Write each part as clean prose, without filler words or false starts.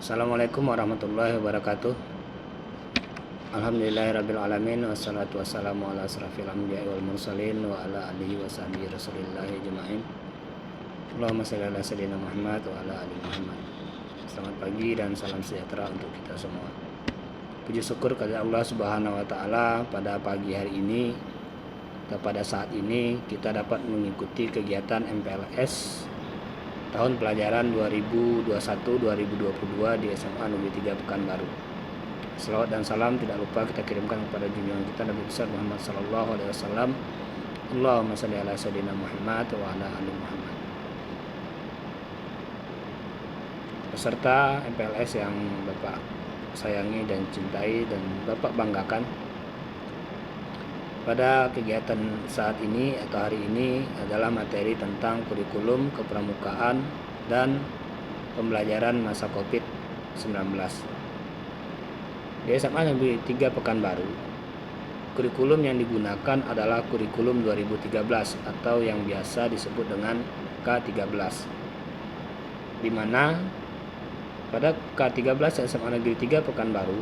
Assalamualaikum warahmatullahi wabarakatuh. Alhamdulillahirrabbilalamin. Wassalatu wassalamu ala asrafil anbiya'i wal mursalin wa ala alihi wa sahbihi rasulillahi ajma'in. Allahumma shalli ala sayyidina Muhammad wa ala ali Muhammad. Selamat pagi dan salam sejahtera untuk kita semua. Puji syukur kepada Allah Subhanahu wa taala, pada pagi hari ini atau pada saat ini kita dapat mengikuti kegiatan MPLS tahun pelajaran 2021-2022 di SMA Negeri 3 Pekanbaru. Selawat dan salam tidak lupa kita kirimkan kepada junjungan kita Nabi besar Muhammad sallallahu alaihi wasallam. Allahumma shalli ala sayyidina Muhammad wa ala ali Muhammad. Peserta MPLS yang Bapak sayangi dan cintai dan Bapak banggakan, pada kegiatan saat ini atau hari ini adalah materi tentang kurikulum kepramukaan dan pembelajaran masa COVID-19. Di SMA Negeri 3 Pekanbaru, kurikulum yang digunakan adalah kurikulum 2013 atau yang biasa disebut dengan K13. Di mana pada K13 SMA Negeri 3 Pekanbaru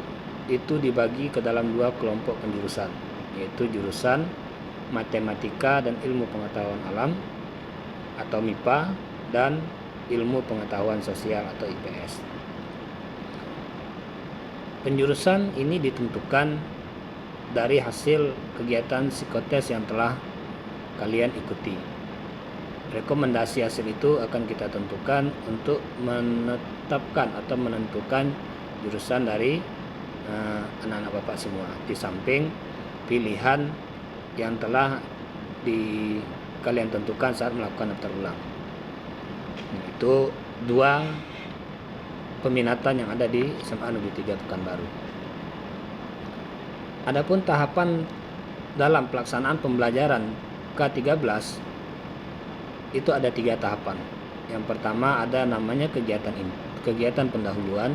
itu dibagi ke dalam dua kelompok penjurusan, yaitu jurusan Matematika dan Ilmu Pengetahuan Alam atau MIPA dan Ilmu Pengetahuan Sosial atau IPS. Penjurusan ini ditentukan dari hasil kegiatan psikotes yang telah kalian ikuti. Rekomendasi hasil itu akan kita tentukan untuk menetapkan atau menentukan jurusan dari anak-anak Bapak semua, di samping pilihan yang telah kalian tentukan saat melakukan daftar ulang. Itu dua peminatan yang ada di SMA Negeri 3 Pekanbaru. Adapun tahapan dalam pelaksanaan pembelajaran K13 itu ada 3 tahapan. Yang pertama ada namanya kegiatan pendahuluan,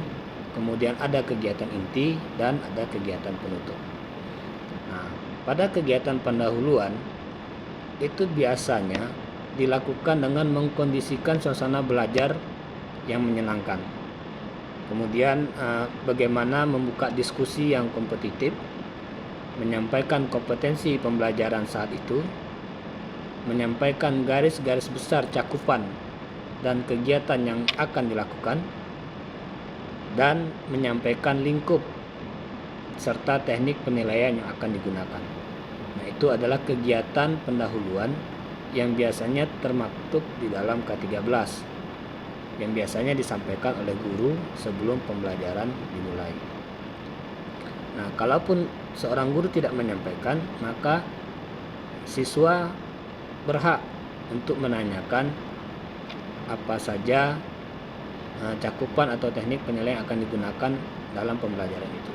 kemudian ada kegiatan inti dan ada kegiatan penutup. Pada kegiatan pendahuluan itu biasanya dilakukan dengan mengkondisikan suasana belajar yang menyenangkan. Kemudian bagaimana membuka diskusi yang kompetitif, menyampaikan kompetensi pembelajaran saat itu, menyampaikan garis-garis besar cakupan dan kegiatan yang akan dilakukan, dan menyampaikan lingkup serta teknik penilaian yang akan digunakan. Nah, itu adalah kegiatan pendahuluan yang biasanya termaktub di dalam K13 yang biasanya disampaikan oleh guru sebelum pembelajaran dimulai. Nah, kalaupun seorang guru tidak menyampaikan, maka siswa berhak untuk menanyakan apa saja cakupan atau teknik penilaian yang akan digunakan dalam pembelajaran itu.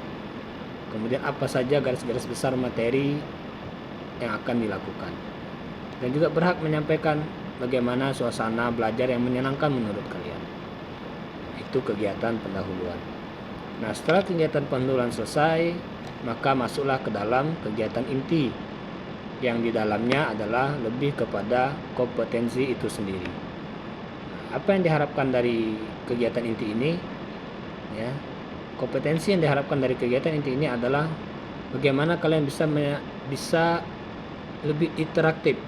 Kemudian apa saja garis-garis besar materi yang akan dilakukan. Dan juga berhak menyampaikan bagaimana suasana belajar yang menyenangkan menurut kalian. Itu kegiatan pendahuluan. Nah, setelah kegiatan pendahuluan selesai, maka masuklah ke dalam kegiatan inti, yang di dalamnya adalah lebih kepada kompetensi itu sendiri. Nah, apa yang diharapkan dari kegiatan inti ini? Ya, kompetensi yang diharapkan dari kegiatan inti ini adalah bagaimana kalian bisa lebih interaktif,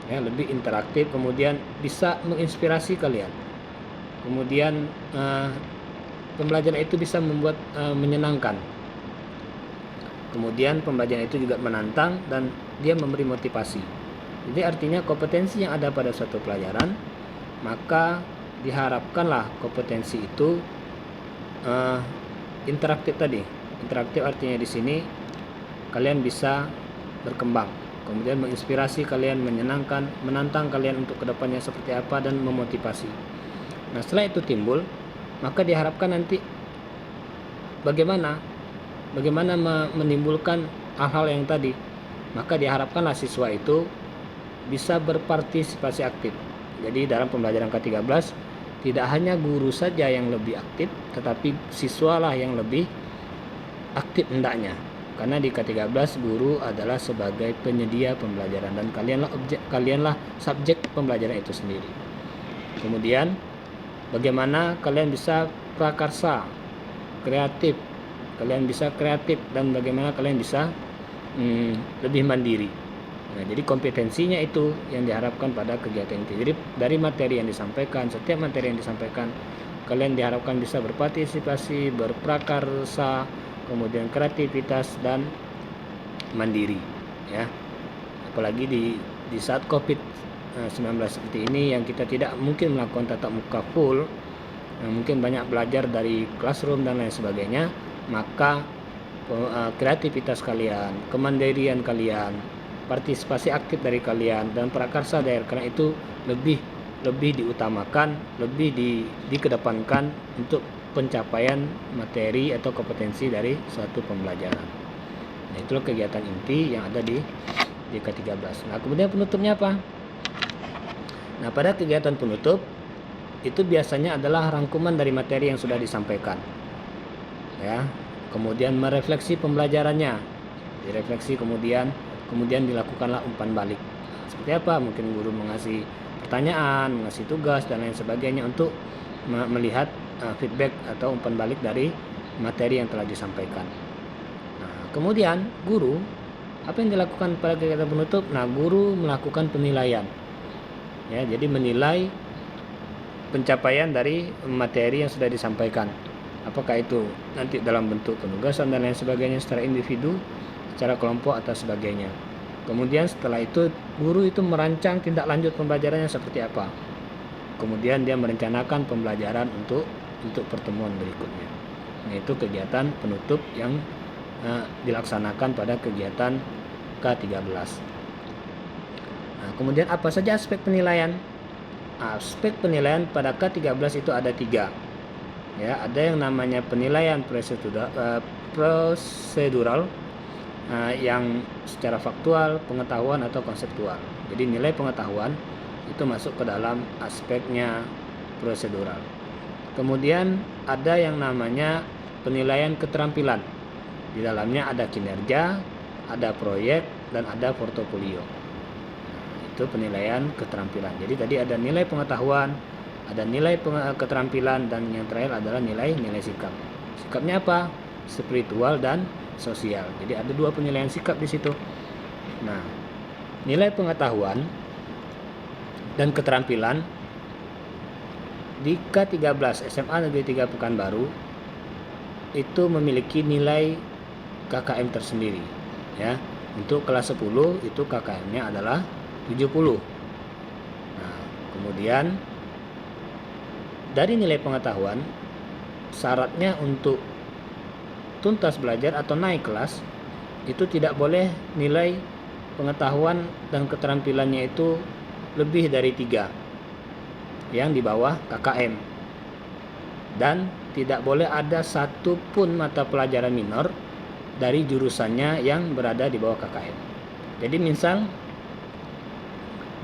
ya, lebih interaktif, kemudian bisa menginspirasi kalian, kemudian pembelajaran itu bisa membuat menyenangkan, kemudian pembelajaran itu juga menantang dan dia memberi motivasi. Jadi artinya kompetensi yang ada pada suatu pelajaran, maka diharapkanlah kompetensi itu interaktif tadi. Interaktif artinya di sini kalian bisa berkembang, kemudian menginspirasi kalian, menyenangkan, menantang kalian untuk kedepannya seperti apa, dan memotivasi. Nah, setelah itu timbul, maka diharapkan nanti bagaimana menimbulkan hal-hal yang tadi. Maka diharapkanlah siswa itu bisa berpartisipasi aktif. Jadi dalam pembelajaran K13 tidak hanya guru saja yang lebih aktif, tetapi siswalah yang lebih aktif hendaknya. Karena di K13 guru adalah sebagai penyedia pembelajaran dan kalianlah subjek pembelajaran itu sendiri. Kemudian bagaimana kalian bisa berprakarsa, kreatif. Kalian bisa kreatif dan bagaimana kalian bisa lebih mandiri. Nah, jadi kompetensinya itu yang diharapkan pada kegiatan itu. Jadi dari materi yang disampaikan, setiap materi yang disampaikan, kalian diharapkan bisa berpartisipasi, berprakarsa, kemudian kreativitas dan mandiri, ya. Apalagi di saat COVID-19 seperti ini yang kita tidak mungkin melakukan tatap muka full, mungkin banyak belajar dari classroom dan lain sebagainya, maka kreativitas kalian, kemandirian kalian, partisipasi aktif dari kalian dan prakarsa dari kalian itu lebih diutamakan, lebih dikedepankan untuk pencapaian materi atau kompetensi dari suatu pembelajaran. Nah, itulah kegiatan inti yang ada di K13. Nah, kemudian penutupnya apa? Nah, pada kegiatan penutup itu biasanya adalah rangkuman dari materi yang sudah disampaikan, ya. Kemudian merefleksi pembelajarannya, direfleksi, kemudian dilakukanlah umpan balik. Seperti apa? Mungkin guru mengasih pertanyaan, mengasih tugas dan lain sebagainya untuk melihat feedback atau umpan balik dari materi yang telah disampaikan. Nah, kemudian guru, apa yang dilakukan pada kegiatan penutup? Nah, guru melakukan penilaian, ya. Jadi menilai pencapaian dari materi yang sudah disampaikan. Apakah itu nanti dalam bentuk penugasan dan lain sebagainya secara individu, secara kelompok atau sebagainya. Kemudian setelah itu guru itu merancang tindak lanjut pembelajarannya seperti apa. Kemudian dia merencanakan pembelajaran untuk pertemuan berikutnya. Nah, itu kegiatan penutup yang dilaksanakan pada kegiatan K13. Nah, kemudian apa saja aspek penilaian? Aspek penilaian pada K13 itu ada 3. Ya, ada yang namanya penilaian prosedural, yang secara faktual, pengetahuan atau konseptual. Jadi nilai pengetahuan itu masuk ke dalam aspeknya prosedural. Kemudian ada yang namanya penilaian keterampilan. Di dalamnya ada kinerja, ada proyek, dan ada portofolio. Itu penilaian keterampilan. Jadi tadi ada nilai pengetahuan, ada nilai keterampilan, dan yang terakhir adalah nilai sikap. Sikapnya apa? Spiritual dan sosial. Jadi ada 2 penilaian sikap di situ. Nah, nilai pengetahuan dan keterampilan di K13 SMA Negeri 3 Pekanbaru itu memiliki nilai KKM tersendiri, ya. Untuk kelas 10 itu KKM-nya adalah 70. Nah, kemudian dari nilai pengetahuan, syaratnya untuk tuntas belajar atau naik kelas itu tidak boleh nilai pengetahuan dan keterampilannya itu lebih dari 3 yang di bawah KKM, dan tidak boleh ada satu pun mata pelajaran minor dari jurusannya yang berada di bawah KKM. Jadi misal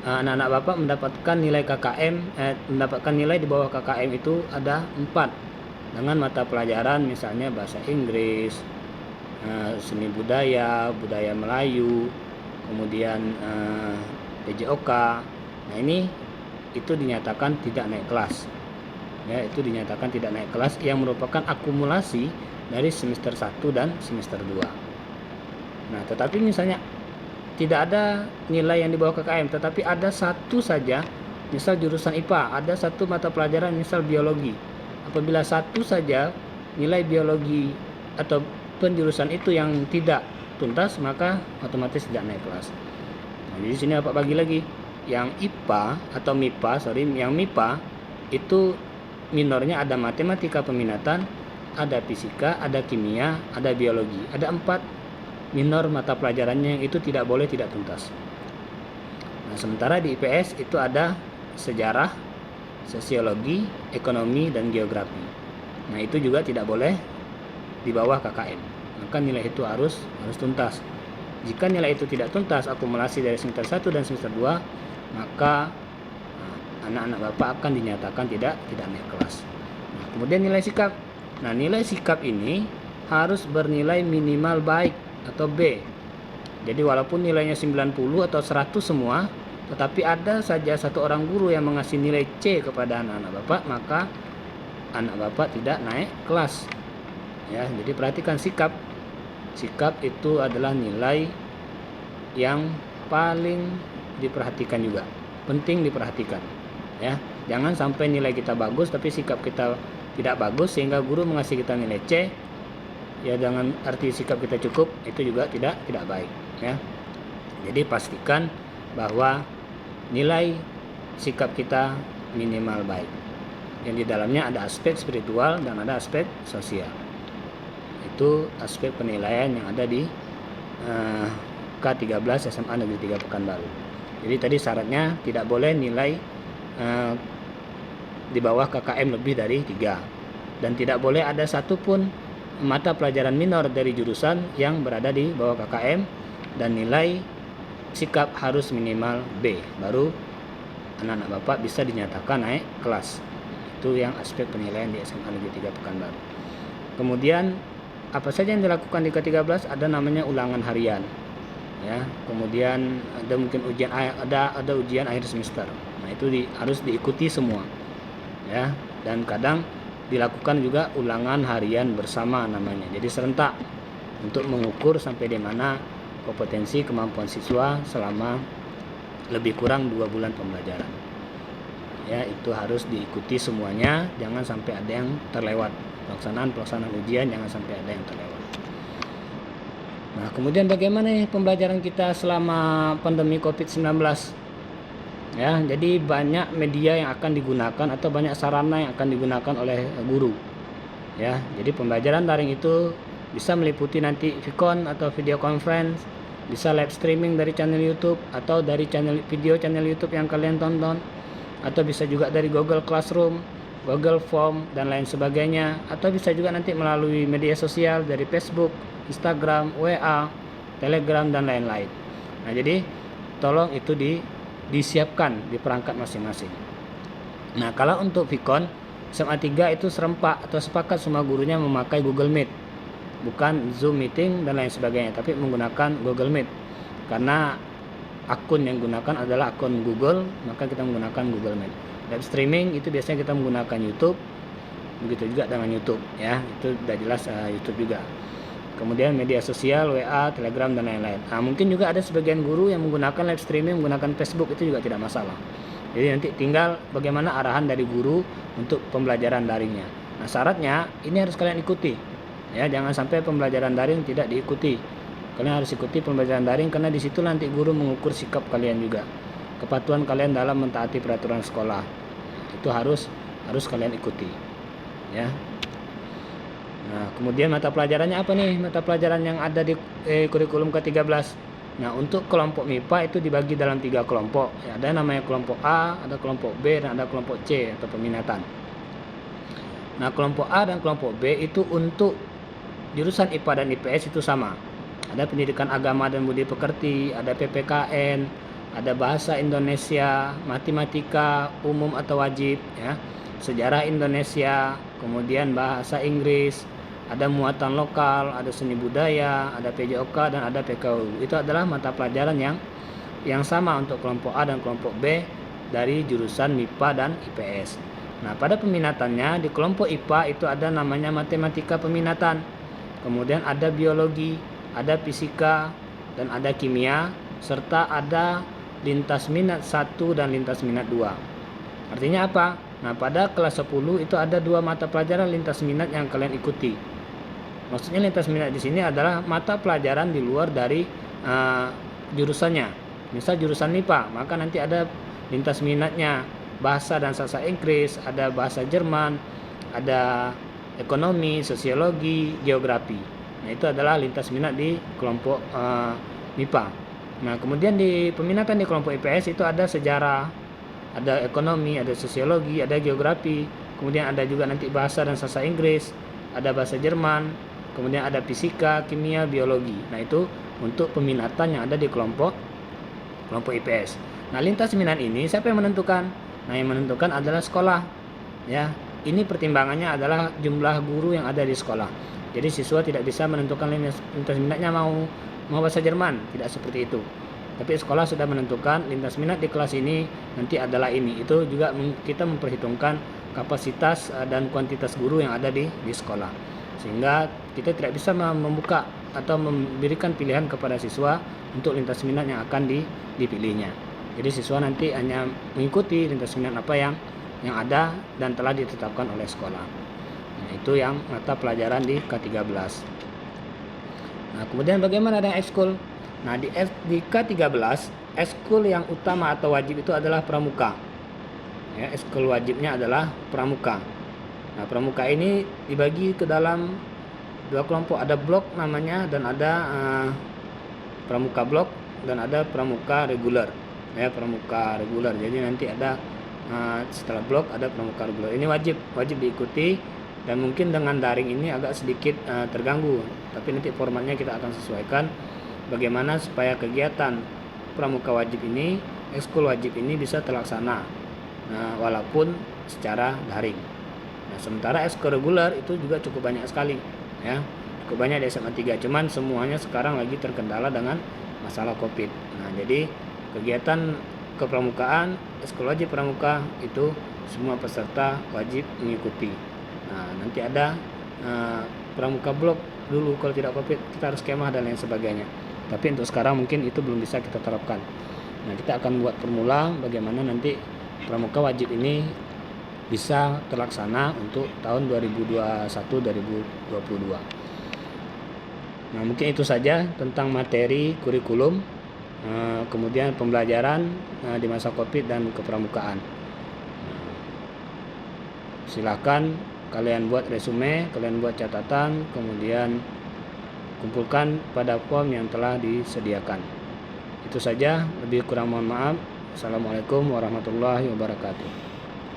anak-anak Bapak mendapatkan nilai mendapatkan nilai di bawah KKM itu ada 4 dengan mata pelajaran misalnya bahasa Inggris, seni budaya Melayu, kemudian PJOK. Nah, ini itu dinyatakan tidak naik kelas. Ya, itu dinyatakan tidak naik kelas yang merupakan akumulasi dari semester 1 dan semester 2. Nah, tetapi misalnya tidak ada nilai yang di bawah KKM, tetapi ada satu saja, misal jurusan IPA, ada satu mata pelajaran misal biologi. Apabila satu saja nilai biologi atau penjurusan itu yang tidak tuntas, maka otomatis tidak naik kelas. Nah, di sini Bapak bagi lagi, yang IPA atau yang MIPA itu minornya ada matematika peminatan, ada fisika, ada kimia, ada biologi. Ada 4 minor mata pelajarannya yang itu tidak boleh tidak tuntas. Nah, sementara di IPS itu ada sejarah, sosiologi, ekonomi, dan geografi. Nah, itu juga tidak boleh di bawah KKM. Maka nilai itu harus tuntas. Jika nilai itu tidak tuntas, akumulasi dari semester 1 dan semester 2, maka anak-anak Bapak akan dinyatakan tidak naik kelas. Nah, kemudian nilai sikap. Nah, nilai sikap ini harus bernilai minimal baik atau B. Jadi walaupun nilainya 90 atau 100 semua, tetapi ada saja satu orang guru yang mengasih nilai C kepada anak-anak Bapak, maka anak Bapak tidak naik kelas. Ya, jadi perhatikan sikap. Sikap itu adalah nilai yang paling diperhatikan juga, penting diperhatikan. Ya, jangan sampai nilai kita bagus tapi sikap kita tidak bagus sehingga guru mengasih kita nilai C. Ya, dengan arti sikap kita cukup, itu juga tidak baik. Ya, jadi pastikan bahwa nilai sikap kita minimal baik. Yang di dalamnya ada aspek spiritual dan ada aspek sosial. Itu aspek penilaian yang ada di K13 SMA Negeri 3 Pekanbaru. Jadi tadi syaratnya tidak boleh nilai di bawah KKM lebih dari 3, dan tidak boleh ada satupun mata pelajaran minor dari jurusan yang berada di bawah KKM, dan nilai sikap harus minimal B, baru anak-anak Bapak bisa dinyatakan naik kelas. Itu yang aspek penilaian di SMA Negeri 3 Pekanbaru. Kemudian apa saja yang dilakukan di K13? Ada namanya ulangan harian. Ya, kemudian ada mungkin ujian, ada ujian akhir semester. Nah, itu harus diikuti semua. Ya, dan kadang dilakukan juga ulangan harian bersama namanya. Jadi serentak untuk mengukur sampai di mana kompetensi kemampuan siswa selama lebih kurang 2 bulan pembelajaran. Ya, itu harus diikuti semuanya, jangan sampai ada yang terlewat. Pelaksanaan ujian jangan sampai ada yang terlewat. Nah, kemudian bagaimana pembelajaran kita selama pandemi COVID-19? Ya, jadi banyak media yang akan digunakan atau banyak sarana yang akan digunakan oleh guru. Ya, jadi pembelajaran daring itu bisa meliputi nanti Vicon atau video conference, bisa live streaming dari channel YouTube atau dari channel YouTube yang kalian tonton, atau bisa juga dari Google Classroom, Google Form dan lain sebagainya, atau bisa juga nanti melalui media sosial dari Facebook, Instagram, WA, Telegram dan lain-lain. Nah, jadi tolong itu disiapkan di perangkat masing-masing. Nah, kalau untuk Vicon SMA 3 itu serempak atau sepakat semua gurunya memakai Google Meet, bukan Zoom meeting dan lain sebagainya, tapi menggunakan Google Meet. Karena akun yang digunakan adalah akun Google, maka kita menggunakan Google Meet. Live streaming itu biasanya kita menggunakan YouTube, begitu juga dengan YouTube. Ya, itu sudah jelas YouTube juga. Kemudian media sosial, WA, Telegram dan lain-lain. Nah, mungkin juga ada sebagian guru yang menggunakan live streaming, menggunakan Facebook, itu juga tidak masalah. Jadi nanti tinggal bagaimana arahan dari guru untuk pembelajaran daringnya. Nah, syaratnya ini harus kalian ikuti. Ya, jangan sampai pembelajaran daring tidak diikuti. Kalian harus ikuti pembelajaran daring karena di situ nanti guru mengukur sikap kalian juga. Kepatuhan kalian dalam mentaati peraturan sekolah. Itu harus kalian ikuti. Ya. Nah, kemudian mata pelajarannya apa nih? Mata pelajaran yang ada di kurikulum ke-13. Nah, untuk kelompok MIPA itu dibagi dalam 3 kelompok. Ya, ada namanya kelompok A, ada kelompok B, dan ada kelompok C atau peminatan. Nah, kelompok A dan kelompok B itu untuk jurusan IPA dan IPS itu sama. Ada pendidikan agama dan budi pekerti, ada PPKN, ada bahasa Indonesia, matematika umum atau wajib, ya, sejarah Indonesia, kemudian bahasa Inggris, ada muatan lokal, ada seni budaya, ada PJOK dan ada PKU. Itu adalah mata pelajaran yang sama untuk kelompok A dan kelompok B dari jurusan MIPA dan IPS. Nah, pada peminatannya di kelompok IPA itu ada namanya matematika peminatan. Kemudian ada biologi, ada fisika dan ada kimia, serta ada lintas minat 1 dan lintas minat 2. Artinya apa? Nah, pada kelas 10 itu ada 2 mata pelajaran lintas minat yang kalian ikuti. Maksudnya lintas minat di sini adalah mata pelajaran di luar dari jurusannya. Misal jurusan MIPA, maka nanti ada lintas minatnya bahasa dan sastra Inggris, ada bahasa Jerman, ada ekonomi, sosiologi, geografi. Nah, itu adalah lintas minat di kelompok MIPA. Nah, kemudian di peminatan di kelompok IPS itu ada sejarah, ada ekonomi, ada sosiologi, ada geografi, kemudian ada juga nanti bahasa dan sastra Inggris, ada bahasa Jerman, kemudian ada fisika, kimia, biologi. Nah, itu untuk peminatan yang ada di kelompok IPS. Nah, lintas minat ini siapa yang menentukan? Nah, yang menentukan adalah sekolah. Ya, ini pertimbangannya adalah jumlah guru yang ada di sekolah. Jadi siswa tidak bisa menentukan lintas minatnya mau bahasa Jerman, tidak seperti itu. Tapi sekolah sudah menentukan lintas minat di kelas ini nanti adalah ini. Itu juga kita memperhitungkan kapasitas dan kuantitas guru yang ada di sekolah, sehingga kita tidak bisa membuka atau memberikan pilihan kepada siswa untuk lintas minat yang akan dipilihnya. Jadi siswa nanti hanya mengikuti lintas minat apa yang ada dan telah ditetapkan oleh sekolah. Nah, itu yang mata pelajaran di K13. Nah, kemudian bagaimana dengan ekskul? Nah, di K13, ekskul yang utama atau wajib itu adalah pramuka. Ya, ekskul wajibnya adalah pramuka. Nah, pramuka ini dibagi ke dalam dua kelompok, ada blok namanya dan ada pramuka blok dan ada pramuka reguler. Ya, pramuka reguler. Jadi nanti ada setelah blok ada pramuka reguler. Ini wajib diikuti, dan mungkin dengan daring ini agak sedikit terganggu, tapi nanti formatnya kita akan sesuaikan bagaimana supaya kegiatan pramuka wajib ini, ekskul wajib ini bisa terlaksana walaupun secara daring. Nah, sementara ekskul reguler itu juga cukup banyak sekali, ya, cukup banyak di SMA 3. Cuman semuanya sekarang lagi terkendala dengan masalah COVID. Nah, jadi kegiatan kepramukaan, ekskul wajib pramuka itu semua peserta wajib mengikuti. Nah, nanti ada pramuka blok dulu, kalau tidak COVID kita harus kemah dan lain sebagainya. Tapi untuk sekarang mungkin itu belum bisa kita terapkan. Nah, kita akan buat formula bagaimana nanti pramuka wajib ini bisa terlaksana untuk tahun 2021-2022. Nah, mungkin itu saja tentang materi kurikulum, kemudian pembelajaran di masa COVID dan kepramukaan. Silakan kalian buat resume, kalian buat catatan, kemudian kumpulkan pada form yang telah disediakan. Itu saja, lebih kurang mohon maaf. Assalamualaikum warahmatullahi wabarakatuh.